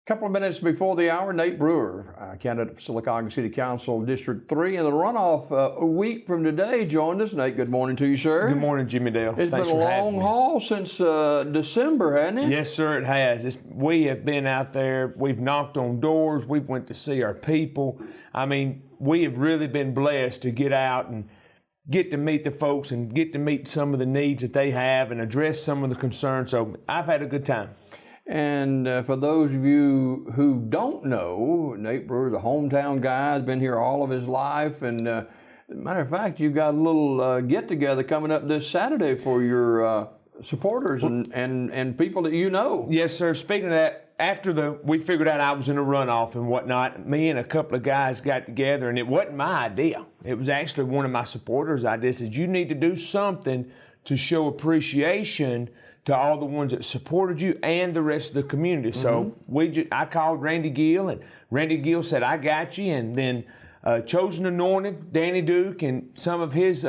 Couple of minutes before the hour, Nate Brewer, candidate for Sylacauga City Council District 3 in the runoff a week from today, joined us. Nate, good morning to you, sir. Good morning, Jimmy Dale. It's Thanks been a for having long me. haul since December, hasn't it? Yes, sir, it has. We have been out there. We've knocked on doors. We've went to see our people. I mean, we have really been blessed to get out and get to meet the folks and get to meet some of the needs that they have and address some of the concerns. So I've had a good time. And for those of you who don't know, Nate Brewer, the hometown guy, has been here all of his life. And matter of fact, you've got a little get-together coming up this Saturday for your supporters and people that you know. Yes, sir. Speaking of that, after we figured out I was in a runoff and whatnot, me and a couple of guys got together, and it wasn't my idea. It was actually one of my supporters' ideas. Said, you need to do something to show appreciation to all the ones that supported you and the rest of the community. So I called Randy Gill, and Randy Gill said, I got you. And then Chosen Anointed, Danny Duke, and some of his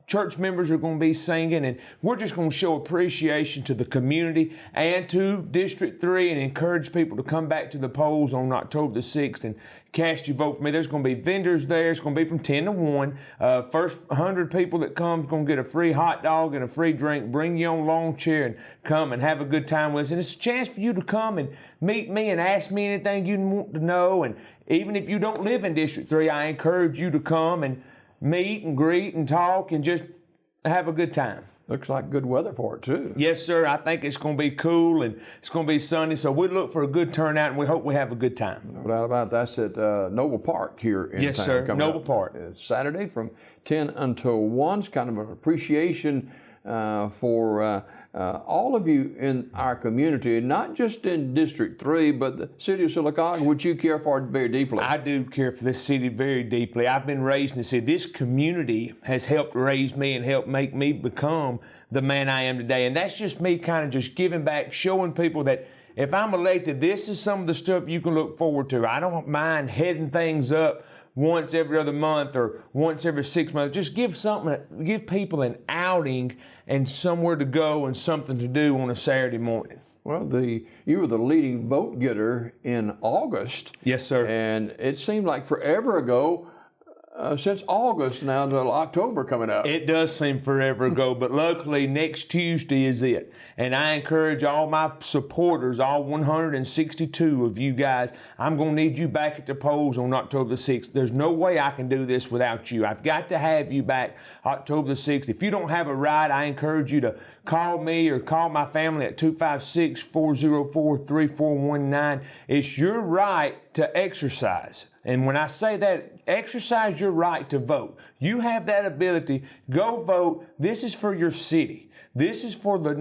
church members are going to be singing, and we're just going to show appreciation to the community and to District 3 and encourage people to come back to the polls on October the 6th and cast your vote for me. There's going to be vendors there. It's going to be from 10 to 1. First 100 people that come is going to get a free hot dog and a free drink. Bring your own lawn chair and come and have a good time with us. And it's a chance for you to come and meet me and ask me anything you want to know. And even if you don't live in District 3, I encourage you to come and meet and greet and talk and just have a good time. Looks like good weather for it, too. Yes, sir. I think it's going to be cool and it's going to be sunny. So we look for a good turnout and we hope we have a good time. No doubt about that. That's at Noble Park here in town. Yes, sir. Noble Park. It's Saturday from 10 until 1. It's kind of an appreciation for all of you in our community, not just in District 3, but the city of Sylacauga, which you care for very deeply. I do care for this city very deeply. I've been raised in the city. This community has helped raise me and helped make me become the man I am today. And that's just me kind of just giving back, showing people that if I'm elected, this is some of the stuff you can look forward to. I don't mind heading things up once every other month or once every 6 months. Just give people an outing and somewhere to go and something to do on a Saturday morning. Well, you were the leading vote getter in August. Yes, sir. And it seemed like forever ago, since August now until October coming up. It does seem forever ago, but luckily next Tuesday is it. And I encourage all my supporters, all 162 of you guys, I'm going to need you back at the polls on October the 6th. There's no way I can do this without you. I've got to have you back October the 6th. If you don't have a ride, I encourage you to call me or call my family at 256-404-3419. It's your right to exercise. And when I say that, exercise your right to vote. You have that ability. Go vote. This is for your city. This is for the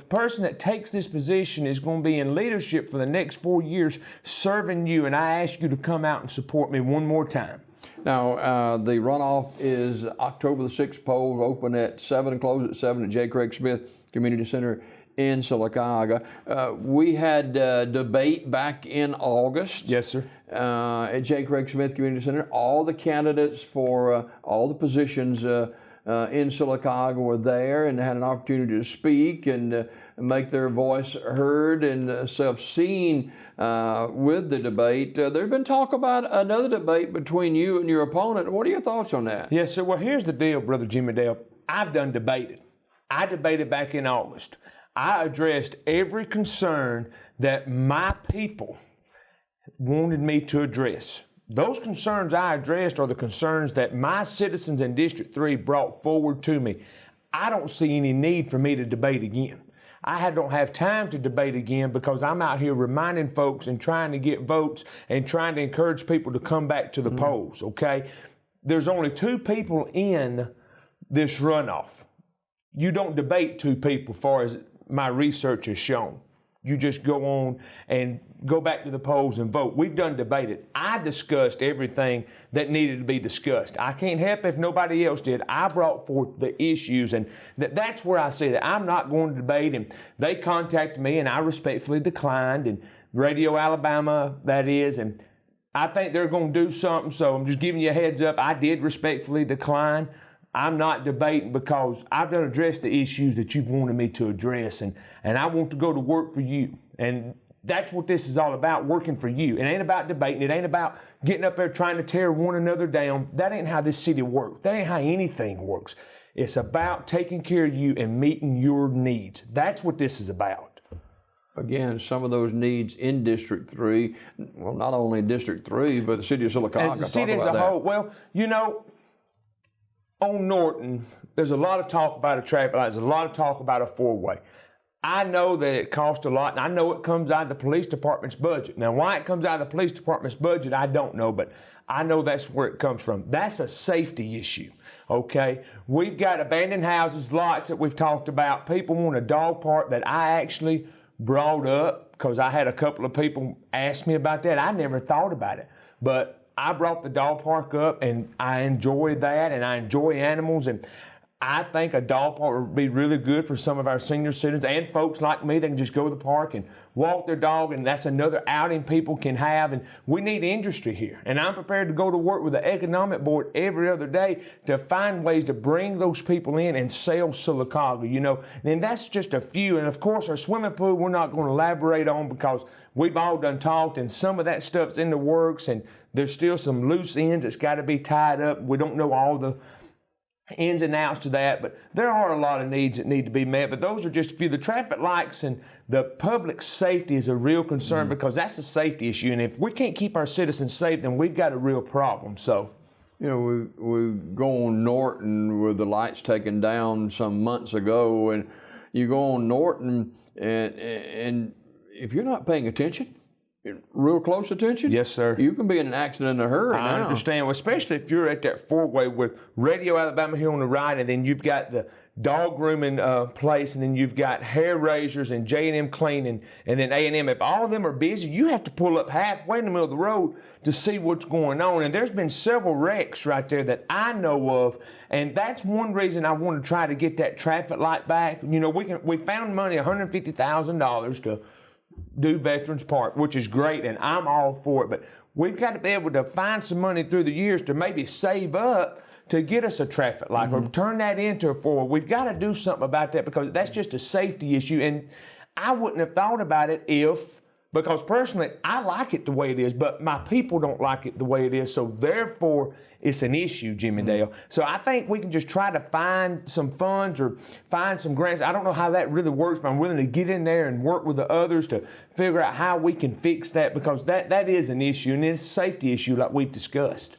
person that takes this position is going to be in leadership for the next 4 years serving you. And I ask you to come out and support me one more time. Now, the runoff is October the 6th. Polls open at 7 and close at 7 at J. Craig Smith Community Center in Sylacauga. We had debate back in August. Yes, sir. At J. Craig Smith Community Center. All the candidates for all the positions in Sylacauga were there and had an opportunity to speak and make their voice heard and self-seen with the debate. There's been talk about another debate between you and your opponent. What are your thoughts on that? Yes, sir. Well, here's the deal, Brother Jimmy Dale. I've done debated. I debated back in August. I addressed every concern that my people wanted me to address. Those concerns I addressed are the concerns that my citizens in District 3 brought forward to me. I don't see any need for me to debate again. I don't have time to debate again because I'm out here reminding folks and trying to get votes and trying to encourage people to come back to the polls, okay? There's only 2 people in this runoff. You don't debate 2 people as far as my research has shown. You just go on and go back to the polls and vote. We've done debated. I discussed everything that needed to be discussed. I can't help if nobody else did. I brought forth the issues, and that's where I say that I'm not going to debate. And they contacted me, and I respectfully declined. And Radio Alabama, that is, and I think they're going to do something. So I'm just giving you a heads up. I did respectfully decline. I'm not debating because I've done address the issues that you've wanted me to address, and I want to go to work for you. And that's what this is all about, working for you. It ain't about debating. It ain't about getting up there trying to tear one another down. That ain't how this city works. That ain't how anything works. It's about taking care of you and meeting your needs. That's what this is about. Again, some of those needs in District 3, well, not only District 3, but the city of Sylacauga. As the city as a whole, well, on Norton, there's a lot of talk about a traffic light. There's a lot of talk about a four-way. I know that it costs a lot, and I know it comes out of the police department's budget. Now, why it comes out of the police department's budget, I don't know, but I know that's where it comes from. That's a safety issue, okay? We've got abandoned houses, lots that we've talked about. People want a dog park that I actually brought up because I had a couple of people ask me about that. I never thought about it, but I brought the dog park up, and I enjoy that, and I enjoy animals, and I think a dog park would be really good for some of our senior citizens and folks like me. They can just go to the park and walk their dog, and that's another outing people can have. And we need industry here. And I'm prepared to go to work with the economic board every other day to find ways to bring those people in and sell Sylacauga, And that's just a few. And of course, our swimming pool, we're not going to elaborate on because we've all done talked, and some of that stuff's in the works, and there's still some loose ends that's got to be tied up. We don't know all the ins and outs to that, but there are a lot of needs that need to be met, but those are just a few. The traffic lights and the public safety is a real concern because that's a safety issue, and if we can't keep our citizens safe, then we've got a real problem. So, we go on Norton with the lights taken down some months ago, and you go on Norton, and if you're not paying attention, real close attention, yes, sir, you can be in an accident in a hurry. I understand, well, especially if you're at that four-way with Radio Alabama here on the right, and then you've got the dog grooming place, and then you've got hair razors and J&M cleaning, and then A&M. If all of them are busy, you have to pull up halfway in the middle of the road to see what's going on. And there's been several wrecks right there that I know of, and that's one reason I want to try to get that traffic light back. We found money, $150,000 to do Veterans Park, which is great, and I'm all for it. But we've got to be able to find some money through the years to maybe save up to get us a traffic light or turn that into a four-way. We've got to do something about that because that's just a safety issue. And I wouldn't have thought about it because personally, I like it the way it is, but my people don't like it the way it is. So therefore, it's an issue, Jimmy Dale. So I think we can just try to find some funds or find some grants. I don't know how that really works, but I'm willing to get in there and work with the others to figure out how we can fix that because that is an issue, and it's a safety issue like we've discussed.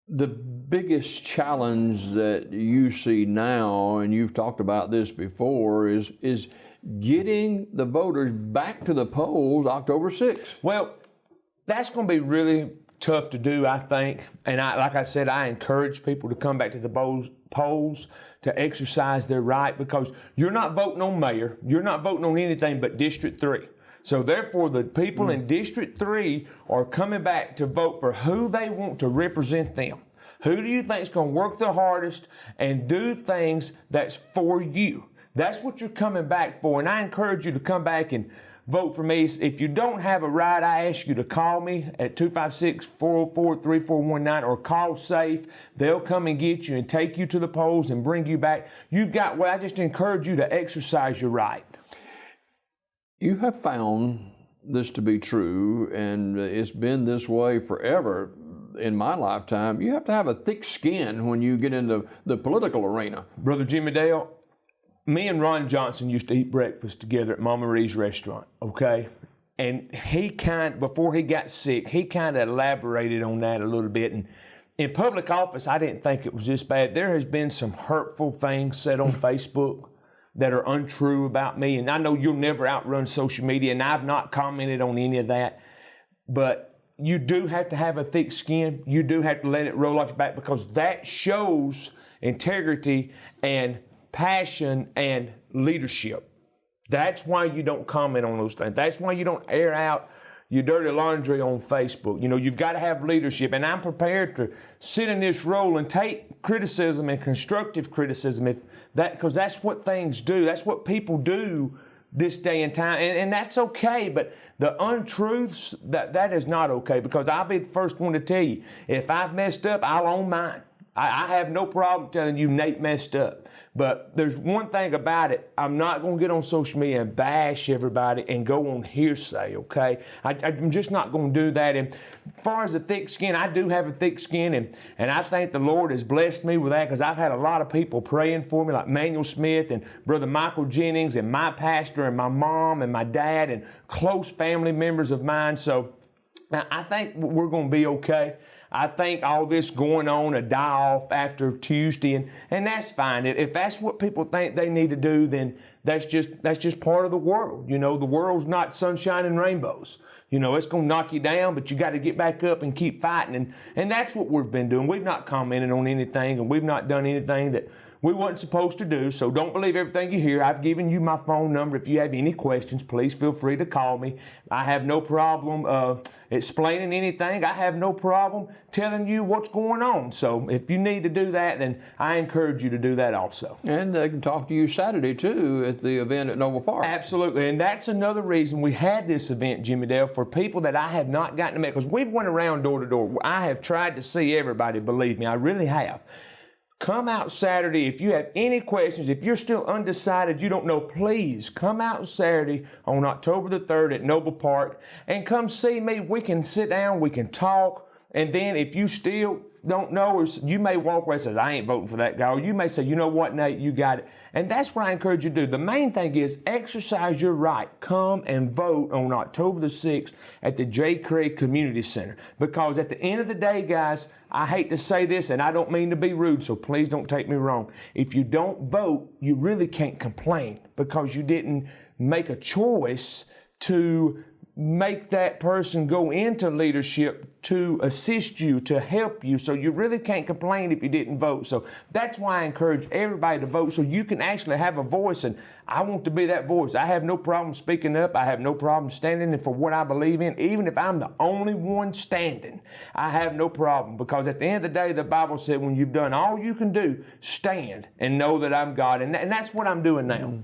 The biggest challenge that you see now, and you've talked about this before, is getting the voters back to the polls October 6th. Well, that's going to be really tough to do, I think. And like I said, I encourage people to come back to the polls to exercise their right because you're not voting on mayor. You're not voting on anything but District 3. So therefore, the people in District 3 are coming back to vote for who they want to represent them. Who do you think is going to work the hardest and do things that's for you? That's what you're coming back for. And I encourage you to come back and vote for me. If you don't have a ride, I ask you to call me at 256-404-3419 or call SAFE. They'll come and get you and take you to the polls and bring you back. I just encourage you to exercise your right. You have found this to be true, and it's been this way forever in my lifetime. You have to have a thick skin when you get into the political arena. Brother Jimmy Dale, me and Ron Johnson used to eat breakfast together at Mama Marie's restaurant, okay? And before he got sick, he kind of elaborated on that a little bit. And in public office, I didn't think it was this bad. There has been some hurtful things said on Facebook that are untrue about me. And I know you'll never outrun social media, and I've not commented on any of that. But you do have to have a thick skin. You do have to let it roll off your back because that shows integrity and passion and leadership. That's why you don't comment on those things. That's why you don't air out your dirty laundry on Facebook. You've got to have leadership, and I'm prepared to sit in this role and take criticism and constructive criticism because that's what things do. That's what people do this day and time, and that's okay. But the untruths, that is not okay because I'll be the first one to tell you. If I've messed up, I'll own mine. I have no problem telling you Nate messed up. But there's one thing about it. I'm not going to get on social media and bash everybody and go on hearsay, okay? I'm just not going to do that. And as far as the thick skin, I do have a thick skin, and I think the Lord has blessed me with that because I've had a lot of people praying for me, like Manuel Smith and Brother Michael Jennings and my pastor and my mom and my dad and close family members of mine. So I think we're going to be okay. I think all this going on will die off after Tuesday, and that's fine. If that's what people think they need to do, then that's just part of the world. You know, the world's not sunshine and rainbows. You know, it's going to knock you down, but you got to get back up and keep fighting. And that's what we've been doing. We've not commented on anything, and we've not done anything that we weren't supposed to do. So don't believe everything you hear. I've given you my phone number. If you have any questions, please feel free to call me. I have no problem explaining anything. I have no problem telling you what's going on. So if you need to do that, then I encourage you to do that also. And they can talk to you Saturday, too, at the event at Noble Park. Absolutely. And that's another reason we had this event, Jimmy Dale, for people that I have not gotten to meet. Because we've went around door to door. I have tried to see everybody, believe me. I really have. Come out Saturday. If you have any questions, if you're still undecided, you don't know, please come out Saturday on October the 3rd at Noble Park and come see me. We can sit down, we can talk, and then if you still don't know, or you may walk away and say, I ain't voting for that guy, or you may say, you know what, Nate, you got it. And that's what I encourage you to do. The main thing is exercise your right. Come and vote on October the 6th at the J. Craig Community Center. Because at the end of the day, guys, I hate to say this, and I don't mean to be rude, so please don't take me wrong. If you don't vote, you really can't complain because you didn't make a choice to make that person go into leadership to assist you, to help you. So you really can't complain if you didn't vote. So that's why I encourage everybody to vote so you can actually have a voice. And I want to be that voice. I have no problem speaking up. I have no problem standing for what I believe in. Even if I'm the only one standing, I have no problem. Because at the end of the day, the Bible said when you've done all you can do, stand and know that I'm God. And that's what I'm doing now.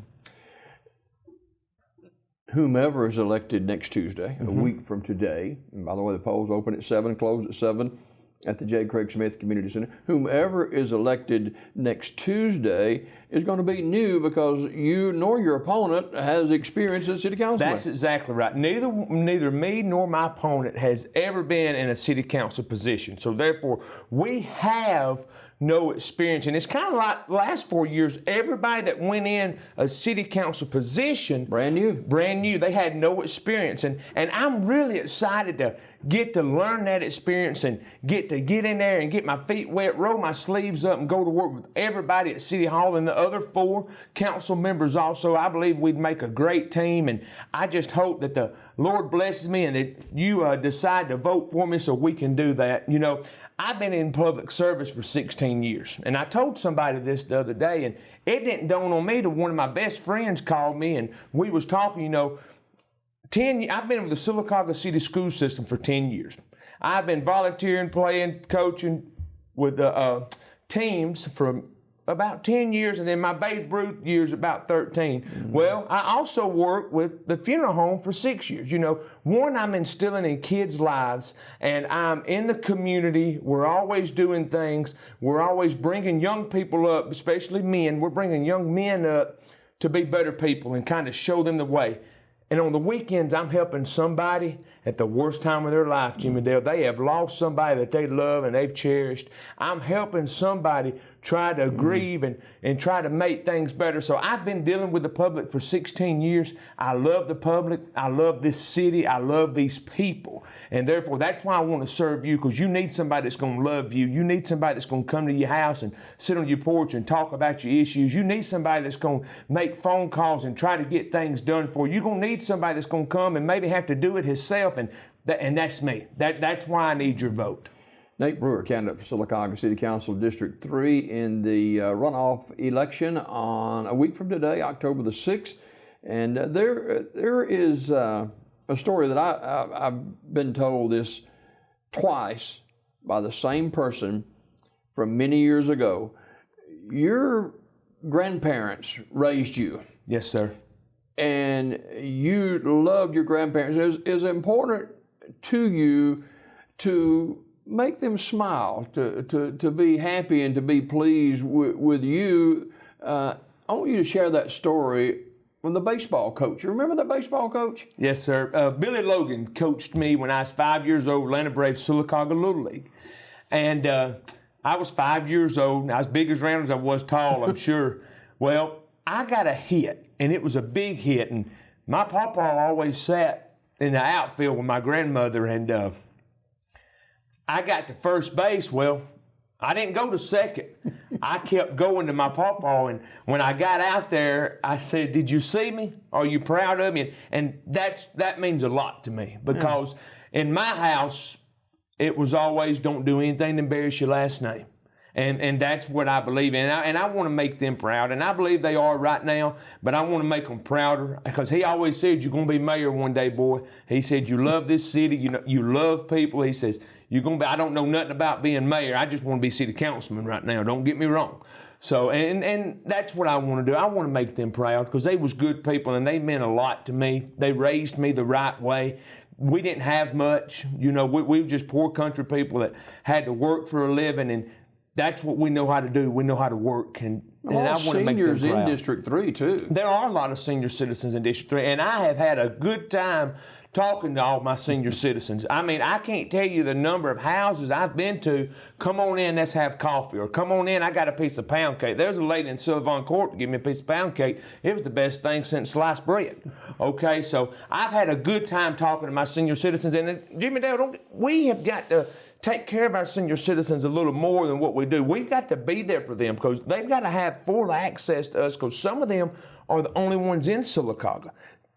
Whomever is elected next Tuesday, a week from today, and by the way, the polls open at 7, close at 7 at the J. Craig Smith Community Center. Whomever is elected next Tuesday is going to be new because you nor your opponent has experience as city councilman. That's exactly right. Neither me nor my opponent has ever been in a city council position. So therefore, we have no experience. And it's kind of like the last 4 years, everybody that went in a city council position, brand new, they had no experience. And I'm really excited to get to learn that experience and get in there and get my feet wet, roll my sleeves up and go to work with everybody at City Hall and the other 4 council members also. I believe we'd make a great team, and I just hope that the Lord blesses me and that you decide to vote for me so we can do that. You know, I've been in public service for 16 years, and I told somebody this the other day, and it didn't dawn on me till one of my best friends called me, and we was talking, you know, I've been with the Sylacauga City School System for 10 years. I've been volunteering, playing, coaching with the teams for about 10 years, and then my Babe Ruth years about 13. Mm-hmm. Well, I also worked with the funeral home for 6 years. You know, one, I'm instilling in kids' lives, and I'm in the community. We're always doing things. We're always bringing young people up, especially men. We're bringing young men up to be better people and kind of show them the way. And on the weekends, I'm helping somebody at the worst time of their life, Jimmy Dale. They have lost somebody that they love and they've cherished. I'm helping somebody try to grieve and try to make things better. So I've been dealing with the public for 16 years. I love the public. I love this city. I love these people. And therefore, that's why I want to serve you, because you need somebody that's going to love you. You need somebody that's going to come to your house and sit on your porch and talk about your issues. You need somebody that's going to make phone calls and try to get things done for you. You're going to need somebody that's going to come and maybe have to do it himself. And that's me. That's why I need your vote. Nate Brewer, candidate for Sylacauga City Council District 3 in the runoff election on a week from today, October the 6th. And there is a story that I've been told this twice by the same person from many years ago. Your grandparents raised you. Yes, sir. And you loved your grandparents. It was important to you to make them smile, to be happy and to be pleased with you. I want you to share that story from the baseball coach. You remember that baseball coach? Yes, sir. Billy Logan coached me when I was 5 years old, Atlanta Braves, Sylacauga Little League. And I was 5 years old, and I was big as round as I was tall, I'm sure. Well, I got a hit, and it was a big hit. And my papa always sat in the outfield with my grandmother, and I got to first base. Well, I didn't go to second. I kept going to my pawpaw, and when I got out there, I said, "Did you see me? Are you proud of me?" And that means a lot to me, because in my house, it was always, don't do anything to embarrass your last name. And that's what I believe in. And I want to make them proud. And I believe they are right now, but I want to make them prouder, because he always said, "You're going to be mayor one day, boy." He said, "You love this city. You love people." He says, "You're going to be," I don't know nothing about being mayor. I just want to be city councilman right now. Don't get me wrong. So, and that's what I want to do. I want to make them proud, because they was good people and they meant a lot to me. They raised me the right way. We didn't have much. We were just poor country people that had to work for a living, and that's what we know how to do. We know how to work, and I want to make them proud. Seniors in District 3 too. There are a lot of senior citizens in District 3, and I have had a good time talking to all my senior citizens. I mean, I can't tell you the number of houses I've been to. "Come on in, let's have coffee," or "Come on in, I got a piece of pound cake." There's a lady in Sylvan Court to give me a piece of pound cake. It was the best thing since sliced bread. Okay, so I've had a good time talking to my senior citizens, and Jimmy Dale, we have got to take care of our senior citizens a little more than what we do. We've got to be there for them, because they've got to have full access to us, because some of them are the only ones in Sylacauga.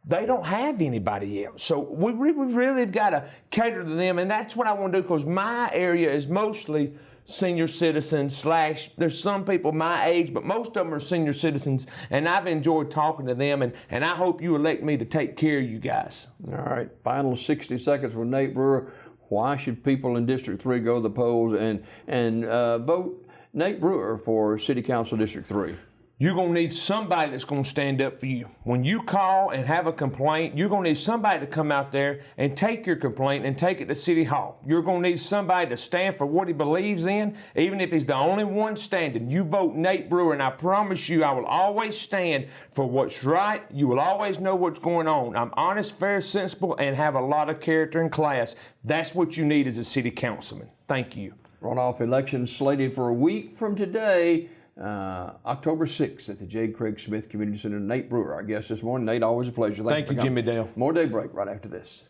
They don't have anybody else. So we really have got to cater to them, and that's what I want to do, because my area is mostly senior citizens / there's some people my age, but most of them are senior citizens, and I've enjoyed talking to them, and I hope you elect me to take care of you guys. All right, final 60 seconds with Nate Brewer. Why should people in District 3 go to the polls and vote Nate Brewer for City Council District 3? You're going to need somebody that's going to stand up for you. When you call and have a complaint, you're going to need somebody to come out there and take your complaint and take it to City Hall. You're going to need somebody to stand for what he believes in, even if he's the only one standing. You vote Nate Brewer, and I promise you I will always stand for what's right. You will always know what's going on. I'm honest, fair, sensible, and have a lot of character and class. That's what you need as a city councilman. Thank you. Runoff election slated for a week from today. October 6th at the J. Craig Smith Community Center. Nate Brewer, our guest this morning. Nate, always a pleasure. Thank you, Jimmy Dale. More Daybreak right after this.